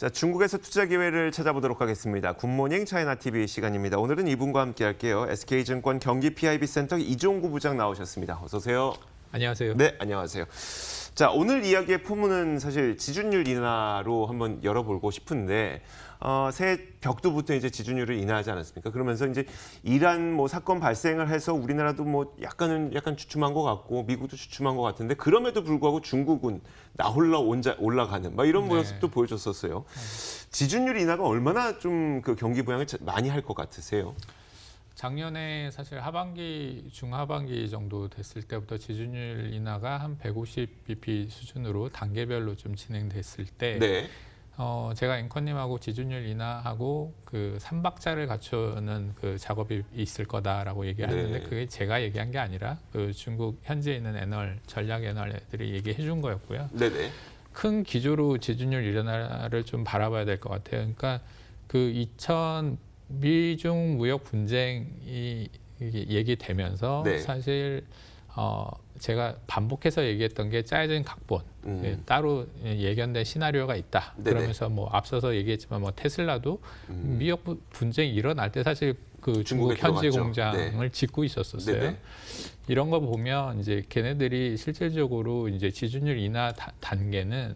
자, 중국에서 투자 기회를 찾아보도록 하겠습니다. 굿모닝 차이나 TV 시간입니다. 오늘은 이분과 함께 할게요. SK증권 경기 PIB 센터 이종구 부장 나오셨습니다. 어서 오세요. 안녕하세요. 네, 안녕하세요. 자, 오늘 이야기의 포문은 사실 지준율 인하로 한번 열어보고 싶은데 새해 벽두부터 이제 지준율을 인하하지 않았습니까? 그러면서 이제 이란 뭐 사건 발생을 해서 우리나라도 뭐 약간 주춤한 것 같고 미국도 주춤한 것 같은데 그럼에도 불구하고 중국은 나홀라 올라가는 막 이런 모습도 보여줬었어요. 지준율 인하가 얼마나 좀 그 경기 부양을 많이 할 것 같으세요? 작년에 사실 하반기, 중하반기 정도 됐을 때부터 지준율 인하가 한 150bp 수준으로 단계별로 좀 진행됐을 때 네. 제가 앵커님하고 지준율 인하하고 그 3박자를 갖추는 그 작업이 있을 거다라고 얘기했는데 네. 그게 제가 얘기한 게 아니라 그 중국 현지에 있는 애널, 전략 애널 애들이 얘기해 준 거였고요. 네네. 큰 기조로 지준율 인하를 좀 바라봐야 될 것 같아요. 그러니까 그 미중 무역 분쟁이 얘기되면서 네. 사실 제가 반복해서 얘기했던 게 짜여진 각본, 따로 예견된 시나리오가 있다. 네네. 그러면서 뭐 앞서서 얘기했지만 뭐 테슬라도 미역 분쟁이 일어날 때 사실 그 중국 현지 들어갔죠. 공장을 짓고 있었어요. 네네. 이런 거 보면 이제 걔네들이 실질적으로 이제 지준율 인하 단계는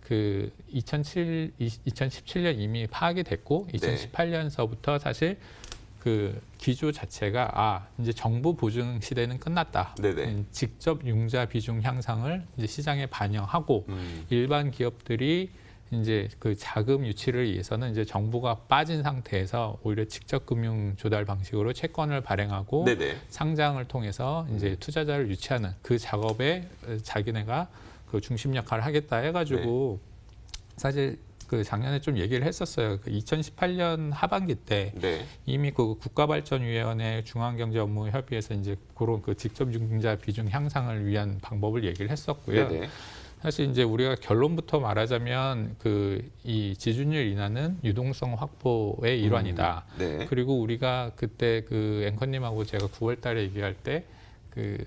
그 2017년 이미 파악이 됐고 2018년서부터 사실 그 기조 자체가 이제 정부 보증 시대는 끝났다. 네네. 직접 융자 비중 향상을 이제 시장에 반영하고 일반 기업들이 이제 그 자금 유치를 위해서는 이제 정부가 빠진 상태에서 오히려 직접 금융 조달 방식으로 채권을 발행하고 네네. 상장을 통해서 이제 투자자를 유치하는 그 작업에 자기네가 그 중심 역할을 하겠다 해가지고 사실 그 작년에 좀 얘기를 했었어요. 그 2018년 하반기 때 이미 그 국가발전위원회 중앙경제업무협의회에서 이제 그런 그 직접 융자 비중 향상을 위한 방법을 얘기를 했었고요. 네네. 사실 이제 우리가 결론부터 말하자면 그 이 지준율 인하는 유동성 확보의 일환이다. 네. 그리고 우리가 그때 그 앵커님하고 제가 9월달에 얘기할 때 그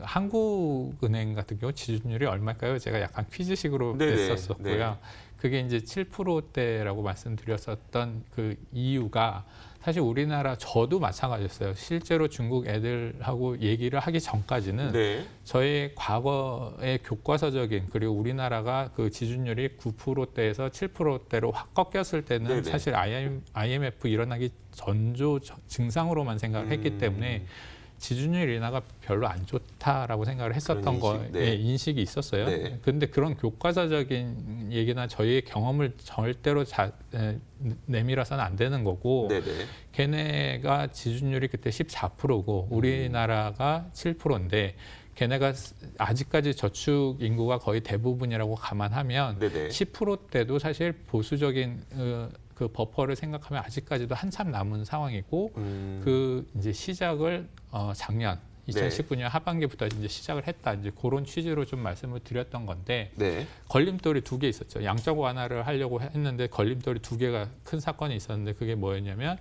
한국은행 같은 경우 지준율이 얼마일까요? 제가 약간 퀴즈식으로 냈었었고요. 네. 그게 이제 7%대라고 말씀드렸었던 그 이유가 사실 우리나라 저도 마찬가지였어요. 실제로 중국 애들하고 얘기를 하기 전까지는 저의 과거의 교과서적인 그리고 우리나라가 그 지준율이 9%대에서 7%대로 확 꺾였을 때는 사실 IMF 일어나기 전조 증상으로만 생각을 했기 때문에 지준율 인하가 별로 안 좋다라고 생각을 했었던 거에 인식이 있었어요. 그런데 그런 교과서적인 얘기나 저희의 경험을 절대로 내밀어서는 안 되는 거고 걔네가 지준율이 그때 14%고 우리나라가 7%인데 걔네가 아직까지 저축 인구가 거의 대부분이라고 감안하면 10%대도 사실 보수적인 그 버퍼를 생각하면 아직까지도 한참 남은 상황이고 그 이제 시작을 작년 2019년 하반기부터 이제 시작을 했다. 이제 그런 취지로 좀 말씀을 드렸던 건데 걸림돌이 2개 있었죠. 양적 완화를 하려고 했는데 걸림돌이 2개가 큰 사건이 있었는데 그게 뭐였냐면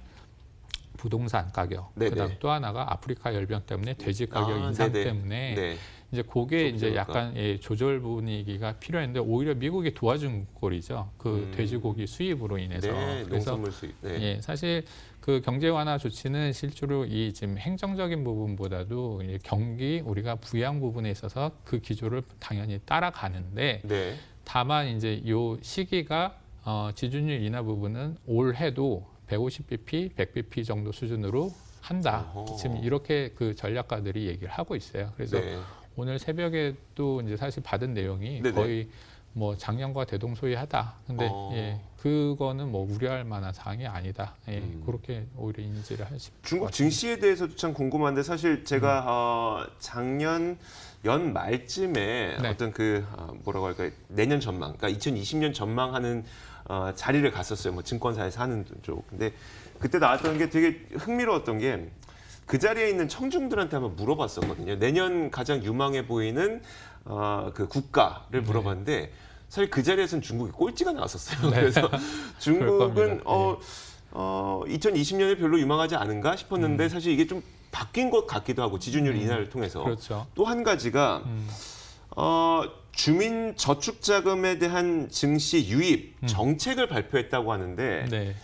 부동산 가격. 그다음 또 하나가 아프리카 열병 때문에 돼지 가격 인상 때문에 이제 그게 이제 약간 조절 분위기가 필요했는데 오히려 미국이 도와준 꼴이죠. 그 돼지고기 수입으로 인해서. 그래서 농산물 수입. 사실 그 경제 완화 조치는 실제로 이 지금 행정적인 부분보다도 경기 우리가 부양 부분에 있어서 그 기조를 당연히 따라가는데 다만 이제 요 시기가 지준율 인하 부분은 올해도 150bp, 100bp 정도 수준으로 한다. 지금 이렇게 그 전략가들이 얘기를 하고 있어요. 그래서 오늘 새벽에도 이제 사실 받은 내용이 거의 뭐 작년과 대동소이하다. 근데 그거는 뭐 우려할 만한 사항이 아니다. 그렇게 오히려 인지를 하시고 중국 증시에 대해서도 참 궁금한데 사실 제가 작년 연 말쯤에 어떤 그 뭐라고 할까요? 내년 전망, 그러니까 2020년 전망하는 자리를 갔었어요. 뭐 증권사에서 하는 쪽. 근데 그때 나왔던 게 되게 흥미로웠던 게 그 자리에 있는 청중들한테 한번 물어봤었거든요. 내년 가장 유망해 보이는 그 국가를 물어봤는데 사실 그 자리에서는 중국이 꼴찌가 나왔었어요. 그래서 중국은 2020년에 별로 유망하지 않은가 싶었는데 사실 이게 좀 바뀐 것 같기도 하고 지준율 인하를 통해서 또 한 가지가 주민 저축 자금에 대한 증시 유입 정책을 발표했다고 하는데 네.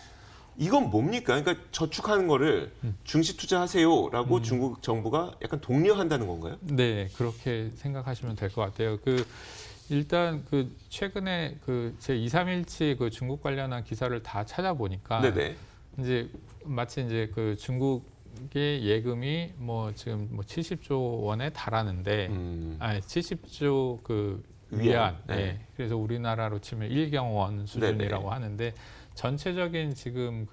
이건 뭡니까? 그러니까 저축하는 거를 증시 투자하세요라고 중국 정부가 약간 독려한다는 건가요? 네, 그렇게 생각하시면 될 것 같아요. 일단 최근에 제 2, 3일치 중국 관련한 기사를 다 찾아보니까 네네. 이제 마치 이제 중국의 예금이 지금 70조 원에 달하는데, 아니 70조 위안. 네. 네. 그래서 우리나라로 치면 1경원 수준이라고 네네. 하는데. 전체적인 지금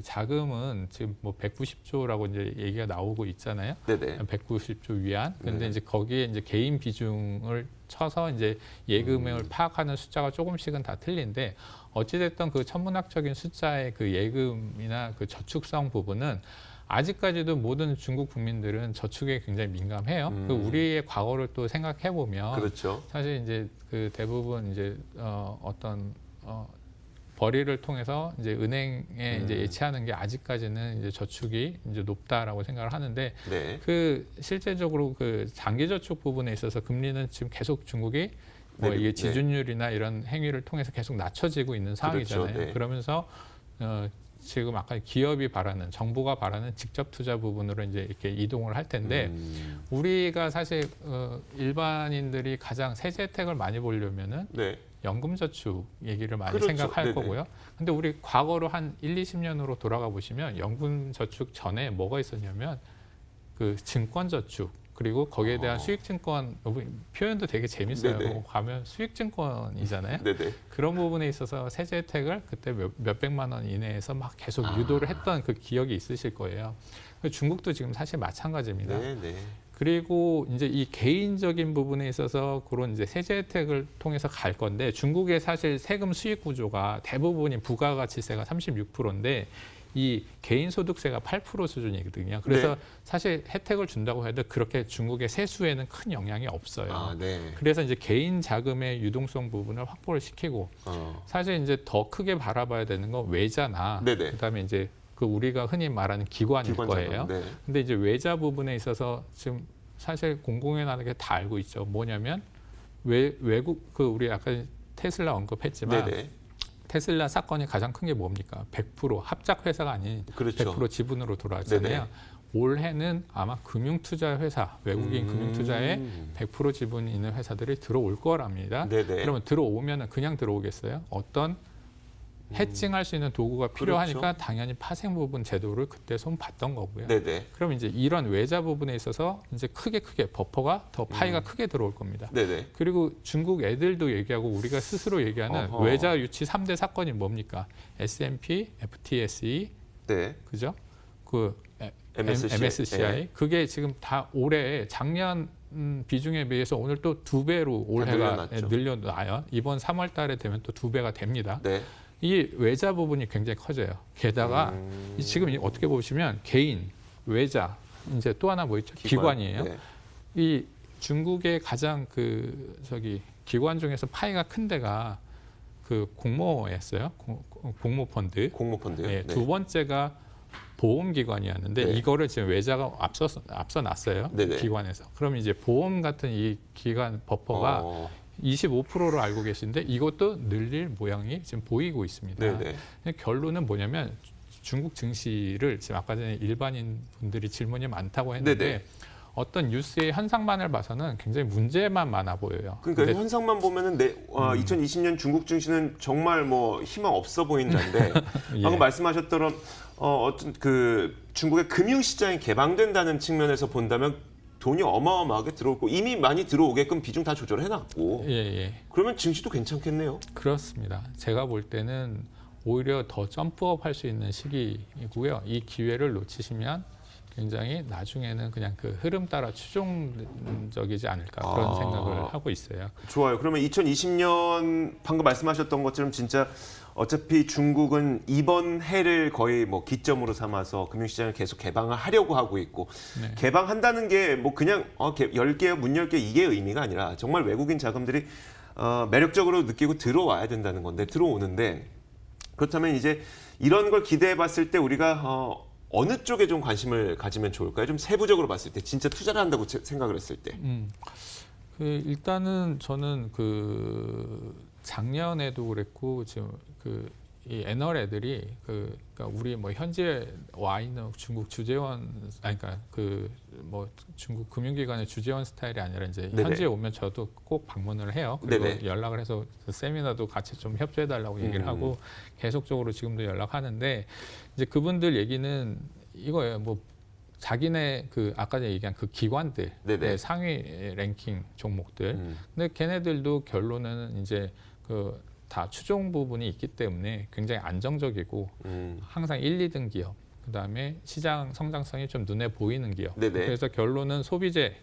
자금은 지금 190조라고 이제 얘기가 나오고 있잖아요. 네네. 190조 위안. 근데 네. 이제 거기에 이제 개인 비중을 쳐서 이제 예금을 파악하는 숫자가 조금씩은 다 틀린데 어찌됐든 천문학적인 숫자의 예금이나 저축성 부분은 아직까지도 모든 중국 국민들은 저축에 굉장히 민감해요. 우리의 과거를 또 생각해 보면 그렇죠. 사실 이제 대부분 이제 벌이를 통해서 이제 은행에 이제 예치하는 게 아직까지는 이제 저축이 이제 높다라고 생각을 하는데 네. 실제적으로 장기 저축 부분에 있어서 금리는 지금 계속 중국이 네. 이게 지준율이나 이런 행위를 통해서 계속 낮춰지고 있는 상황이잖아요. 그렇죠. 네. 그러면서 지금 아까 기업이 바라는 정부가 바라는 직접 투자 부분으로 이제 이렇게 이동을 할 텐데 우리가 사실 일반인들이 가장 세제 혜택을 많이 보려면은 네. 연금저축 얘기를 많이 그렇죠. 생각할 네네. 거고요. 근데 우리 과거로 한 1, 20년으로 돌아가 보시면 연금저축 전에 뭐가 있었냐면 증권저축 그리고 거기에 대한 수익증권 표현도 되게 재밌어요. 네네. 가면 수익증권이잖아요. 네네. 그런 부분에 있어서 세제 혜택을 그때 몇백만 원 이내에서 막 계속 유도를 했던 기억이 있으실 거예요. 중국도 지금 사실 마찬가지입니다. 네네. 그리고 이제 이 개인적인 부분에 있어서 그런 이제 세제 혜택을 통해서 갈 건데 중국의 사실 세금 수익 구조가 대부분이 부가가치세가 36%인데 이 개인소득세가 8% 수준이거든요. 그래서 네. 사실 혜택을 준다고 해도 그렇게 중국의 세수에는 큰 영향이 없어요. 네. 그래서 이제 개인 자금의 유동성 부분을 확보를 시키고 사실 이제 더 크게 바라봐야 되는 건 외자나 네네. 그다음에 이제 우리가 흔히 말하는 기관일 거예요. 네. 근데 이제 외자 부분에 있어서 지금 사실 공공연하게 다 알고 있죠. 뭐냐면 외국 우리 아까 테슬라 언급했지만 네네. 테슬라 사건이 가장 큰 게 뭡니까? 100% 합작 회사가 아닌 그렇죠. 100% 지분으로 돌아왔잖아요. 네네. 올해는 아마 금융투자 회사, 외국인 금융투자에 100% 지분이 있는 회사들이 들어올 거랍니다. 네네. 그러면 들어오면은 그냥 들어오겠어요? 어떤 해칭할 수 있는 도구가 필요하니까 그렇죠. 당연히 파생 부분 제도를 그때 손 봤던 거고요. 네네. 그럼 이제 이런 외자 부분에 있어서 이제 크게 버퍼가 더 파이가 크게 들어올 겁니다. 네네. 그리고 중국 애들도 얘기하고 우리가 스스로 얘기하는 어허. 외자 유치 3대 사건이 뭡니까? S&P, FTSE, 네. 그죠? MSCI. MSCI. 네. 그게 지금 다 올해 작년 비중에 비해서 오늘 또 2배로 올해가 늘려났죠. 늘려나요. 이번 3월 달에 되면 또 2배가 됩니다. 네. 이 외자 부분이 굉장히 커져요. 게다가 지금 어떻게 보시면 개인, 외자, 이제 또 하나 뭐 있죠? 기관이에요. 네. 이 중국의 가장 기관 중에서 파이가 큰 데가 공모였어요. 공모펀드. 공모펀드요. 네, 네. 두 번째가 보험기관이었는데 네. 이거를 지금 외자가 앞서 놨어요. 네네. 기관에서. 그럼 이제 보험 같은 이 기관 버퍼가 25%로 알고 계신데 이것도 늘릴 모양이 지금 보이고 있습니다. 네네. 결론은 뭐냐면 중국 증시를 지금 아까 전에 일반인 분들이 질문이 많다고 했는데 네네. 어떤 뉴스의 현상만을 봐서는 굉장히 문제만 많아 보여요. 그러니까 근데 현상만 보면은 2020년 중국 증시는 정말 희망 없어 보인다는데 예. 방금 말씀하셨던 어떤 중국의 금융시장이 개방된다는 측면에서 본다면 돈이 어마어마하게 들어오고 이미 많이 들어오게끔 비중 다 조절해놨고 예. 그러면 증시도 괜찮겠네요. 그렇습니다. 제가 볼 때는 오히려 더 점프업 할 수 있는 시기이고요. 이 기회를 놓치시면 굉장히 나중에는 그냥 흐름 따라 추종적이지 않을까 그런 생각을 하고 있어요. 좋아요. 그러면 2020년 방금 말씀하셨던 것처럼 진짜 어차피 중국은 이번 해를 거의 기점으로 삼아서 금융시장을 계속 개방을 하려고 하고 있고 네. 개방한다는 게 그냥 열게요, 문 열게요 이게 의미가 아니라 정말 외국인 자금들이 매력적으로 느끼고 들어와야 된다는 건데 들어오는데 그렇다면 이제 이런 걸 기대해 봤을 때 우리가 어느 쪽에 좀 관심을 가지면 좋을까요? 좀 세부적으로 봤을 때 진짜 투자를 한다고 생각을 했을 때. 일단은 저는 작년에도 그랬고 지금 이 애널 애들이 그러니까 우리 뭐 현지에 와 있는 중국 주재원 그러니까 뭐 중국 금융기관의 주재원 스타일이 아니라 이제 네네. 현지에 오면 저도 꼭 방문을 해요. 그리고 네네. 연락을 해서 세미나도 같이 좀 협조해 달라고 얘기를 하고 계속적으로 지금도 연락하는데 이제 그분들 얘기는 이거예요. 뭐 자기네 아까 전에 얘기한 기관들 상위 랭킹 종목들. 근데 걔네들도 결론은 이제 다 추종 부분이 있기 때문에 굉장히 안정적이고 항상 1, 2등 기업, 그다음에 시장 성장성이 좀 눈에 보이는 기업. 그래서 결론은 소비재,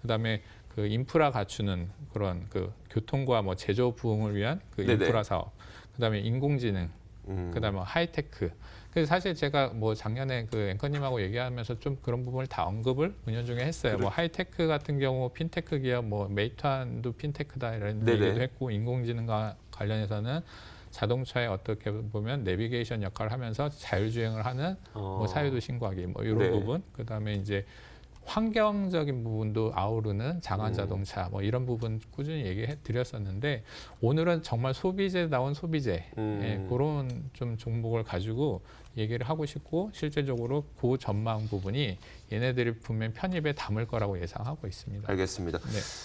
그다음에 인프라 갖추는 그런 교통과 뭐 제조 부흥을 위한 인프라 사업, 그다음에 인공지능, 그다음에 하이테크. 그래서 사실 제가 뭐 작년에 앵커님하고 얘기하면서 좀 그런 부분을 다 언급을 은연중에 했어요. 뭐 하이테크 같은 경우 핀테크 기업, 뭐 메이트환도 핀테크다 이런 얘기도 했고, 인공지능과 관련해서는 자동차에 어떻게 보면 내비게이션 역할을 하면서 자율주행을 하는 뭐 사유도 신고하기 뭐 이런 부분, 그다음에 이제 환경적인 부분도 아우르는 장안 자동차 뭐 이런 부분 꾸준히 얘기해 드렸었는데, 오늘은 정말 소비재다운 소비재 그런 좀 종목을 가지고 얘기를 하고 싶고, 실제적으로 그 전망 부분이 얘네들이 분명 편입에 담을 거라고 예상하고 있습니다. 알겠습니다.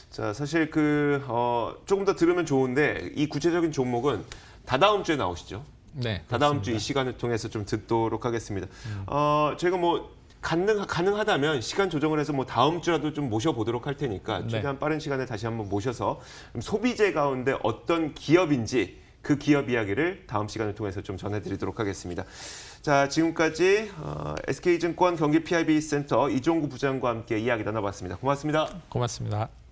자, 사실 조금 더 들으면 좋은데 이 구체적인 종목은 다다음 주에 나오시죠? 네. 다다음 주 이 시간을 통해서 좀 듣도록 하겠습니다. 저희가 뭐 가능하다면 시간 조정을 해서 뭐 다음 주라도 좀 모셔보도록 할 테니까 최대한 빠른 시간에 다시 한번 모셔서 소비재 가운데 어떤 기업인지 그 기업 이야기를 다음 시간을 통해서 좀 전해드리도록 하겠습니다. 자, 지금까지 SK증권 경기 PIB 센터 이종구 부장과 함께 이야기 나눠봤습니다. 고맙습니다. 고맙습니다.